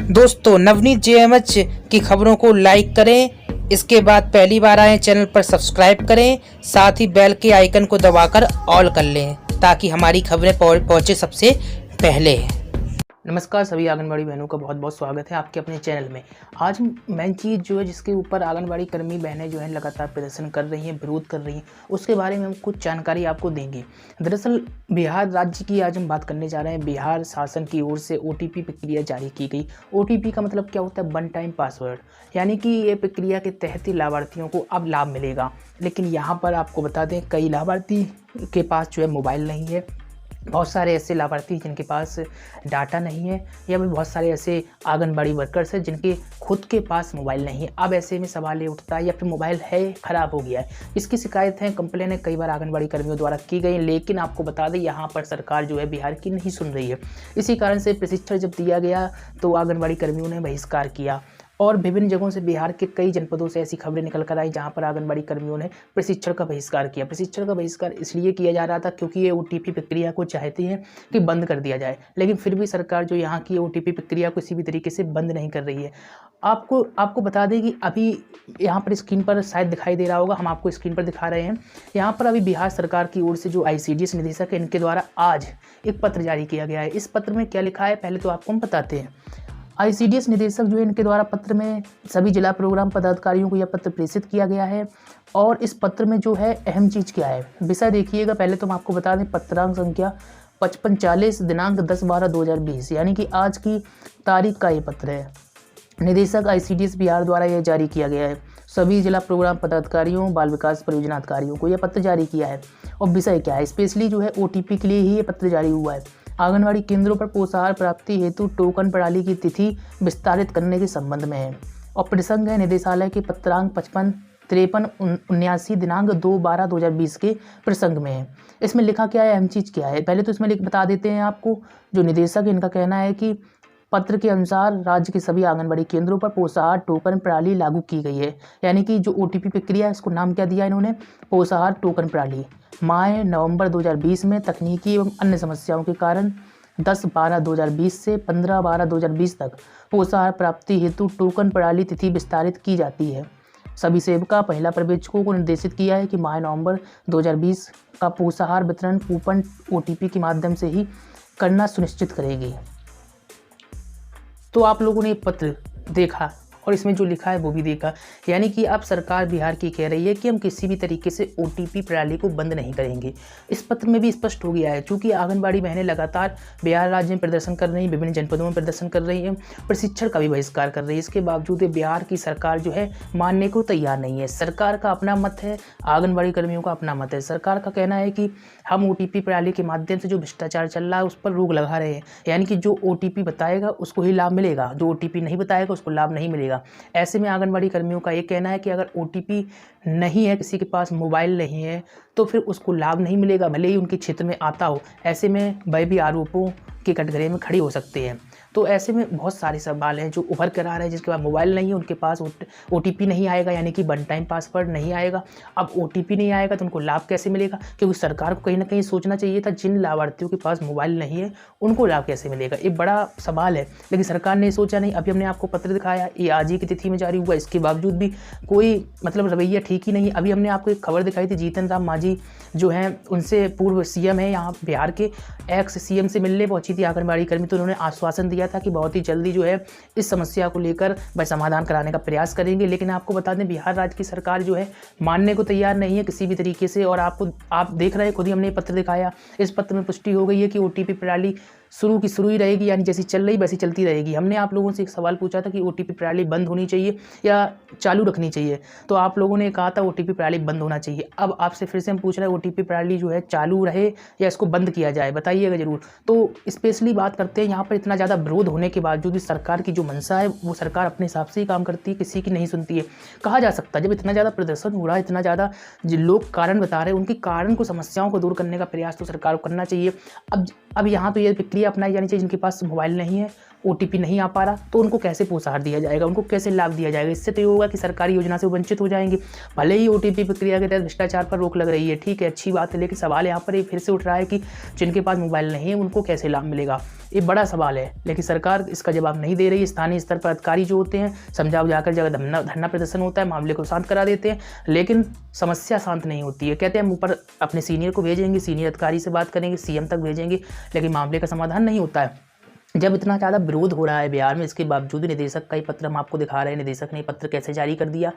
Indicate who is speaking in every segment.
Speaker 1: दोस्तों नवनीत जेएमएच की खबरों को लाइक करें। इसके बाद पहली बार आए चैनल पर सब्सक्राइब करें, साथ ही बेल के आइकन को दबाकर ऑल कर लें ताकि हमारी खबरें पहुंचे सबसे पहले। नमस्कार सभी आंगनबाड़ी बहनों का बहुत बहुत स्वागत है आपके अपने चैनल में। आज मेन चीज़ जो है जिसके ऊपर आंगनबाड़ी कर्मी बहनें जो हैं लगातार प्रदर्शन कर रही हैं, विरोध कर रही हैं, उसके बारे में हम कुछ जानकारी आपको देंगे। दरअसल बिहार राज्य की आज हम बात करने जा रहे हैं। बिहार शासन की ओर से OTP प्रक्रिया जारी की गई। OTP का मतलब क्या होता है? वन टाइम पासवर्ड, यानी कि ये प्रक्रिया के तहत ही लाभार्थियों को अब लाभ मिलेगा। लेकिन यहाँ पर आपको बता दें, कई लाभार्थी के पास जो है मोबाइल नहीं है, बहुत सारे ऐसे लाभार्थी जिनके पास डाटा नहीं है, या फिर बहुत सारे ऐसे आंगनबाड़ी वर्कर्स हैं जिनके खुद के पास मोबाइल नहीं है। अब ऐसे में सवाल ये उठता है, या फिर मोबाइल है ख़राब हो गया है। इसकी शिकायतें, कंप्लेनें कई बार आंगनबाड़ी कर्मियों द्वारा की गई, लेकिन आपको बता दें यहाँ पर सरकार जो है बिहार की नहीं सुन रही है। इसी कारण से प्रशिक्षण जब दिया गया तो आंगनबाड़ी कर्मियों ने बहिष्कार किया, और विभिन्न जगहों से बिहार के कई जनपदों से ऐसी खबरें निकल कर आई जहां पर आंगनबाड़ी कर्मियों ने प्रशिक्षण का बहिष्कार किया। प्रशिक्षण का बहिष्कार इसलिए किया जा रहा था क्योंकि ये OTP प्रक्रिया को चाहती है कि बंद कर दिया जाए, लेकिन फिर भी सरकार जो यहाँ की OTP प्रक्रिया को किसी भी तरीके से बंद नहीं कर रही है। आपको बता दें कि अभी यहाँ पर स्क्रीन पर शायद दिखाई दे रहा होगा, हम आपको स्क्रीन पर दिखा रहे हैं। यहाँ पर अभी बिहार सरकार की ओर से जो ICDS निदेशक है, इनके द्वारा आज एक पत्र जारी किया गया है। इस पत्र में क्या लिखा है पहले तो आपको हम बताते हैं। ICDS निदेशक जो है, इनके द्वारा पत्र में सभी जिला प्रोग्राम पदाधिकारियों को यह पत्र प्रेषित किया गया है। और इस पत्र में जो है अहम चीज़ क्या है, विषय देखिएगा। पहले तो हम आपको बता दें, पत्रांक संख्या 5540 दिनांक 10/12/2020, यानी कि आज की तारीख का ये पत्र है। निदेशक ICDS बिहार द्वारा यह जारी किया गया है। सभी जिला प्रोग्राम पदाधिकारियों, बाल विकास परियोजना अधिकारियों को यह पत्र जारी किया है। और विषय क्या है, स्पेशली जो है OTP के लिए ही ये पत्र जारी हुआ है। आंगनबाड़ी केंद्रों पर पोषाहार प्राप्ति हेतु टोकन प्रणाली की तिथि विस्तारित करने के संबंध में है। और प्रसंग है निदेशालय के पत्रांक 555379 दिनांक 2/12/2020 के प्रसंग में है। इसमें लिखा क्या है, अहम चीज़ क्या है, पहले तो इसमें बता देते हैं आपको। जो निदेशक है, इनका कहना है कि पत्र के अनुसार राज्य के सभी आंगनबाड़ी केंद्रों पर पोषाहार टोकन प्रणाली लागू की गई है। यानी कि जो OTP प्रक्रिया है, इसको नाम क्या दिया इन्होंने, पोषाहार टोकन प्रणाली। माह नवंबर 2020 में तकनीकी एवं अन्य समस्याओं के कारण 10/12/2020 से 15/12/2020 तक पोषाहार प्राप्ति हेतु टोकन प्रणाली तिथि विस्तारित की जाती है। सभी सेविका महिला पर्यवेक्षकों को निर्देशित किया है कि माह नवंबर 2020 का पोषाहार वितरण कूपन OTP के माध्यम से ही करना सुनिश्चित करेगी। तो आप लोगों ने पत्र देखा और इसमें जो लिखा है वो भी देखा, यानी कि अब सरकार बिहार की कह रही है कि हम किसी भी तरीके से OTP प्रणाली को बंद नहीं करेंगे। इस पत्र में भी स्पष्ट हो गया है, क्योंकि आंगनबाड़ी बहनें लगातार बिहार राज्य में प्रदर्शन कर रही हैं, विभिन्न जनपदों में प्रदर्शन कर रही हैं, प्रशिक्षण का भी बहिष्कार कर रही है। इसके बावजूद बिहार की सरकार जो है मानने को तैयार नहीं है। सरकार का अपना मत है, आंगनबाड़ी कर्मियों का अपना मत है। सरकार का कहना है कि हम OTP प्रणाली के माध्यम से जो भ्रष्टाचार चल रहा है उस पर रोक लगा रहे हैं, यानी कि जो OTP बताएगा उसको ही लाभ मिलेगा, जो OTP नहीं बताएगा उसको लाभ नहीं मिलेगा। ऐसे में आंगनबाड़ी कर्मियों का ये कहना है कि अगर OTP नहीं है, किसी के पास मोबाइल नहीं है, तो फिर उसको लाभ नहीं मिलेगा, भले ही उनके क्षेत्र में आता हो। ऐसे में वह भी आरोपों के कटघरे में खड़ी हो सकते हैं। तो ऐसे में बहुत सारे सवाल हैं जो उभर कर आ रहे हैं। जिसके पास मोबाइल नहीं है, उनके पास OTP नहीं आएगा, यानी कि वन टाइम पासवर्ड नहीं आएगा। अब OTP नहीं आएगा तो उनको लाभ कैसे मिलेगा? क्योंकि सरकार को कहीं ना कहीं सोचना चाहिए था, जिन लाभार्थियों के पास मोबाइल नहीं है उनको लाभ कैसे मिलेगा। ये बड़ा सवाल है, लेकिन सरकार ने सोचा नहीं। अभी हमने आपको पत्र दिखाया, ये आज ही की तिथि में जारी हुआ, इसके बावजूद भी कोई रवैया ठीक ही नहीं है। अभी हमने आपको एक खबर दिखाई थी, जीतन राम मांझी जो हैं, उनसे पूर्व CM है यहाँ बिहार के, एक्स CM से मिलने पहुंची थी आंगनबाड़ी कर्मी। तो उन्होंने आश्वासन दिया था कि बहुत ही जल्दी जो है इस समस्या को लेकर वह समाधान कराने का प्रयास करेंगे। लेकिन आपको बता दें, बिहार राज्य की सरकार जो है मानने को तैयार नहीं है किसी भी तरीके से। और आप देख रहे हैं, खुद ही हमने पत्र दिखाया, इस पत्र में पुष्टि हो गई है कि OTP प्रणाली शुरू की शुरू ही रहेगी, यानी जैसी चल रही वैसी चलती रहेगी। हमने आप लोगों से एक सवाल पूछा था कि OTP प्रणाली बंद होनी चाहिए या चालू रखनी चाहिए, तो आप लोगों ने कहा था OTP प्रणाली बंद होना चाहिए। अब आपसे फिर से हम पूछ रहे हैं, OTP प्रणाली जो है चालू रहे या इसको बंद किया जाए, बताइएगा जरूर। तो स्पेशली बात करते हैं, यहाँ पर इतना ज़्यादा विरोध होने के बावजूद भी सरकार की जो मंशा है वो सरकार अपने हिसाब से ही काम करती है, किसी की नहीं सुनती है। कहा जा सकता है, जब इतना ज़्यादा प्रदर्शन हो रहा है, इतना ज़्यादा जो लोग कारण बता रहे हैं, उनके कारण को, समस्याओं को दूर करने का प्रयास तो सरकार को करना चाहिए। अब यहाँ तो ये प्रक्रिया अपनाई जानी चाहिए जिनके पास मोबाइल नहीं है,
Speaker 2: OTP नहीं आ पा रहा तो उनको कैसे प्रोत्साहन दिया जाएगा, उनको कैसे लाभ दिया जाएगा। इससे तो ये होगा कि सरकारी योजना से वंचित हो जाएंगे। भले ही OTP प्रक्रिया के तहत भ्रष्टाचार पर रोक लग रही है, ठीक है, अच्छी बात है, लेकिन सवाल यहाँ पर ये फिर से उठ रहा है कि जिनके पास मोबाइल नहीं है उनको कैसे लाभ मिलेगा। ये बड़ा सवाल है, लेकिन सरकार इसका जवाब नहीं दे रही है। स्थानीय स्तर पर अधिकारी जो होते हैं समझा बुझाकर जगह धरना प्रदर्शन होता है, मामले को शांत करा देते हैं, लेकिन समस्या शांत नहीं होती है। कहते हैं हम ऊपर अपने सीनियर को भेजेंगे, सीनियर अधिकारी से बात करेंगे, CM तक भेजेंगे, लेकिन मामले का समाधान नहीं होता है। जब इतना ज़्यादा विरोध हो रहा है बिहार में, इसके बावजूद निदेशक का ही पत्र हम आपको दिखा रहे हैं, निदेशक ने पत्र कैसे जारी कर दिया।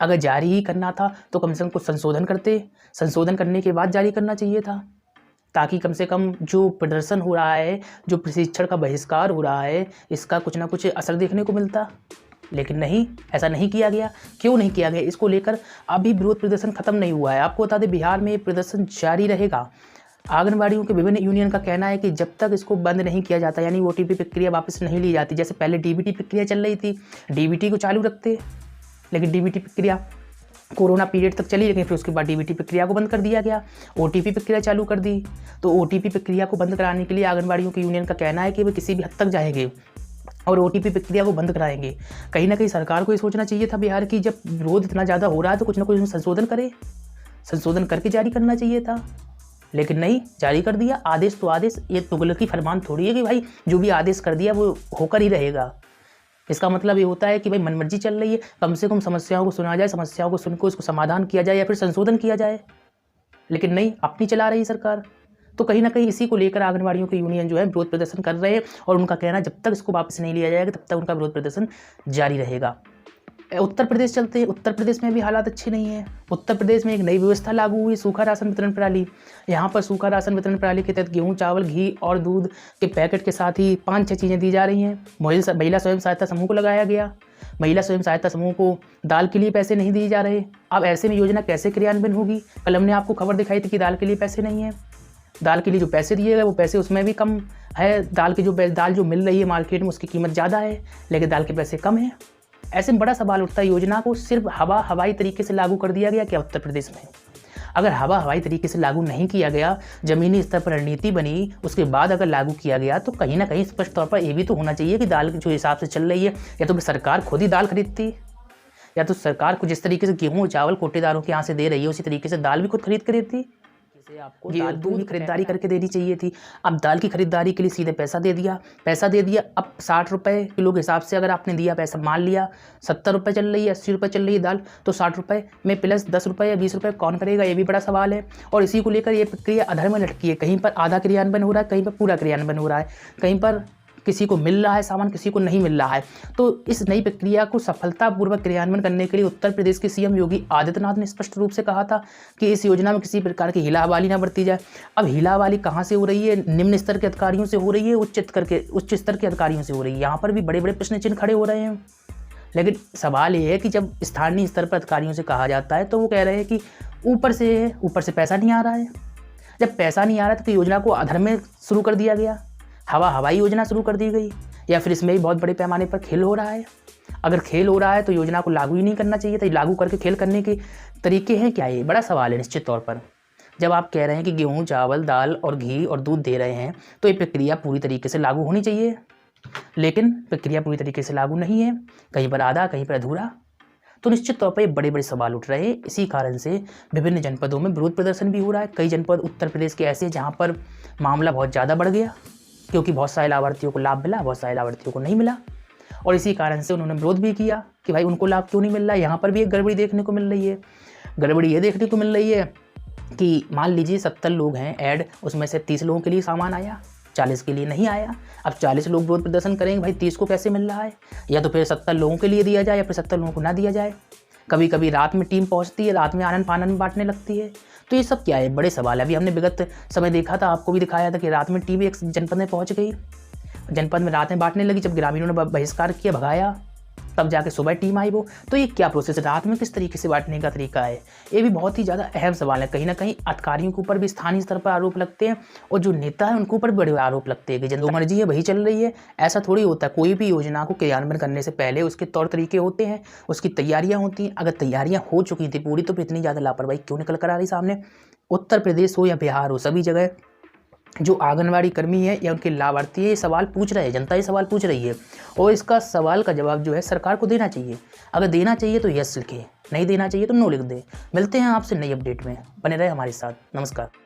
Speaker 2: अगर जारी ही करना था तो कम से कम कुछ संशोधन करते, संशोधन करने के बाद जारी करना चाहिए था, ताकि कम से कम जो प्रदर्शन हो रहा है, जो प्रशिक्षण का बहिष्कार हो रहा है, इसका कुछ ना कुछ असर देखने को मिलता। लेकिन नहीं, ऐसा नहीं किया गया। क्यों नहीं किया गया, इसको लेकर अभी विरोध प्रदर्शन खत्म नहीं हुआ है। आपको बता दें बिहार में प्रदर्शन जारी रहेगा। आंगनबाड़ियों के विभिन्न यूनियन का कहना है कि जब तक इसको बंद नहीं किया जाता, यानी OTP प्रक्रिया वापस नहीं ली जाती, जैसे पहले DBT प्रक्रिया चल रही थी, DBT को चालू रखते, लेकिन DBT प्रक्रिया कोरोना पीरियड तक चली, लेकिन फिर उसके बाद DBT प्रक्रिया को बंद कर दिया गया, OTP प्रक्रिया चालू कर दी। तो OTP प्रक्रिया को बंद कराने के लिए आंगनबाड़ियों के यूनियन का कहना है कि वे किसी भी हद तक जाएंगे और OTP प्रक्रिया को बंद कराएंगे। कहीं ना कहीं सरकार को ये सोचना चाहिए था बिहार की, जब विरोध इतना ज़्यादा हो रहा है तो कुछ ना कुछ संशोधन करे, संशोधन करके जारी करना चाहिए था, लेकिन नहीं, जारी कर दिया। आदेश तो आदेश, ये तुगलकी फरमान थोड़ी है कि भाई जो भी आदेश कर दिया वो होकर ही रहेगा। इसका मतलब ये होता है कि भाई मनमर्जी चल रही है, कम से कम समस्याओं को सुना जाए, समस्याओं को सुनकर उसको समाधान किया जाए या फिर संशोधन किया जाए, लेकिन नहीं, अपनी चला रही सरकार। तो कहीं ना कहीं इसी को लेकर आंगनबाड़ियों के यूनियन जो है विरोध प्रदर्शन कर रहे हैं, और उनका कहना जब तक इसको वापस नहीं लिया जाएगा तब तक उनका विरोध प्रदर्शन जारी रहेगा। उत्तर प्रदेश चलते हैं। उत्तर प्रदेश में भी हालात अच्छे नहीं है। उत्तर प्रदेश में एक नई व्यवस्था लागू हुई, सूखा राशन वितरण प्रणाली। यहाँ पर सूखा राशन वितरण प्रणाली के तहत गेहूं, चावल, घी और दूध के पैकेट के साथ ही 5-6 चीज़ें दी जा रही हैं। महिला स्वयं सहायता समूह को लगाया गया। महिला स्वयं सहायता समूह को दाल के लिए पैसे नहीं दिए जा रहे। अब ऐसे में योजना कैसे क्रियान्वयन होगी। कल हमने आपको खबर दिखाई थी कि दाल के लिए पैसे नहीं है। दाल के लिए जो पैसे दिए गए वो पैसे उसमें भी कम है। दाल जो मिल रही है मार्केट में उसकी कीमत ज़्यादा है, लेकिन दाल के पैसे कम हैं। ऐसे में बड़ा सवाल उठता है, योजना को सिर्फ हवाई तरीके से लागू कर दिया गया क्या उत्तर प्रदेश में? अगर हवाई तरीके से लागू नहीं किया गया, ज़मीनी स्तर पर रणनीति बनी, उसके बाद अगर लागू किया गया तो कहीं ना कहीं स्पष्ट तौर पर ये भी तो होना चाहिए कि दाल जो हिसाब से चल रही है, या तो सरकार खुद ही दाल खरीदती, या तो सरकार को जिस तरीके से गेहूँ चावल कोटेदारों के यहाँ से दे रही है उसी तरीके से दाल भी खुद खरीद कर देती। आपको दूध की खरीदारी करके देनी चाहिए थी। अब दाल की खरीदारी के लिए सीधे पैसा दे दिया। अब 60 रुपये किलो के हिसाब से अगर आपने दिया पैसा, मान लिया 70 रुपये चल रही है, 80 रुपये चल रही है दाल, तो 60 रुपये में प्लस 10 रुपये या 20 रुपये कौन करेगा, ये भी बड़ा सवाल है। और इसी को लेकर ये प्रक्रिया अधर में लटकी है। कहीं पर आधा क्रियान्वयन हो रहा है, कहीं पर पूरा क्रियान्वयन हो रहा है, कहीं पर किसी को मिल रहा है सामान, किसी को नहीं मिल रहा है। तो इस नई प्रक्रिया को सफलतापूर्वक क्रियान्वयन करने के लिए उत्तर प्रदेश के CM योगी आदित्यनाथ ने स्पष्ट रूप से कहा था कि इस योजना में किसी प्रकार की हिलावाली ना बरती जाए। अब हिलावाली कहाँ से हो रही है? निम्न स्तर के अधिकारियों से हो रही है, उच्च स्तर के अधिकारियों से हो रही है। यहाँ पर भी बड़े बड़े प्रश्न चिन्ह खड़े हो रहे हैं। लेकिन सवाल ये है कि जब स्थानीय स्तर पर अधिकारियों से कहा जाता है तो वो कह रहे हैं कि ऊपर से पैसा नहीं आ रहा है। जब पैसा नहीं आ रहा है तो योजना को अधर में शुरू कर दिया गया, हवाई योजना शुरू कर दी गई, या फिर इसमें भी बहुत बड़े पैमाने पर खेल हो रहा है। अगर खेल हो रहा है तो योजना को लागू ही नहीं करना चाहिए था। लागू करके खेल करने के तरीके हैं क्या? ये बड़ा सवाल है निश्चित तौर पर। जब आप कह रहे हैं कि गेहूँ चावल दाल और घी और दूध दे रहे हैं तो ये प्रक्रिया पूरी तरीके से लागू होनी चाहिए, लेकिन प्रक्रिया पूरी तरीके से लागू नहीं है, कहीं पर आधा कहीं पर अधूरा। तो निश्चित तौर पर ये बड़े बड़े सवाल उठ रहे हैं। इसी कारण से विभिन्न जनपदों में विरोध प्रदर्शन भी हो रहा है। कई जनपद उत्तर प्रदेश के ऐसे जहाँ पर मामला बहुत ज़्यादा बढ़ गया, क्योंकि बहुत सारे लाभार्थियों को लाभ मिला, बहुत सारे लाभार्थियों को नहीं मिला, और इसी कारण से उन्होंने विरोध भी किया कि भाई उनको लाभ क्यों नहीं मिल रहा है। यहाँ पर भी एक गड़बड़ी देखने को मिल रही है। गड़बड़ी ये देखने को मिल रही है कि मान लीजिए 70 लोग हैं ऐड, उसमें से 30 लोगों के लिए सामान आया, 40 के लिए नहीं आया। अब 40 लोग विरोध प्रदर्शन करेंगे, भाई 30 को कैसे मिल रहा है? या तो फिर 70 लोगों के लिए दिया जाए या फिर 70 लोगों को ना दिया जाए। कभी कभी रात में टीम पहुंचती है, रात में आनन फानन में बांटने लगती है। तो ये सब क्या है? बड़े सवाल है। अभी हमने विगत समय देखा था, आपको भी दिखाया था कि रात में टीम एक जनपद में पहुंच गई, जनपद में रात में बांटने लगी। जब ग्रामीणों ने बहिष्कार किया, भगाया, तब जाके सुबह टीम आई वो। तो ये क्या प्रोसेस है? रात में किस तरीके से बांटने का तरीका है? ये भी बहुत ही ज़्यादा अहम सवाल है। कहीं ना कहीं अधिकारियों के ऊपर भी स्थानीय स्तर पर आरोप लगते हैं, और जो नेता है उनके ऊपर भी बड़े आरोप लगते हैं कि जो मर्जी है वही चल रही है। ऐसा थोड़ी होता है। कोई भी योजना को क्रियान्वयन करने से पहले उसके तौर तरीके होते हैं, उसकी तैयारियाँ होती हैं। अगर तैयारियाँ हो चुकी थी पूरी, तो फिर इतनी ज़्यादा लापरवाही क्यों निकल कर आ रही सामने? उत्तर प्रदेश हो या बिहार हो, सभी जगह जो आंगनवाड़ी कर्मी है या उनके लाभार्थी है ये सवाल पूछ रहे हैं, जनता ये सवाल पूछ रही है और इसका सवाल का जवाब जो है सरकार को देना चाहिए। अगर देना चाहिए तो यस लिखे, नहीं देना चाहिए तो नो लिख दे। मिलते हैं आपसे नई अपडेट में, बने रहे हमारे साथ। नमस्कार।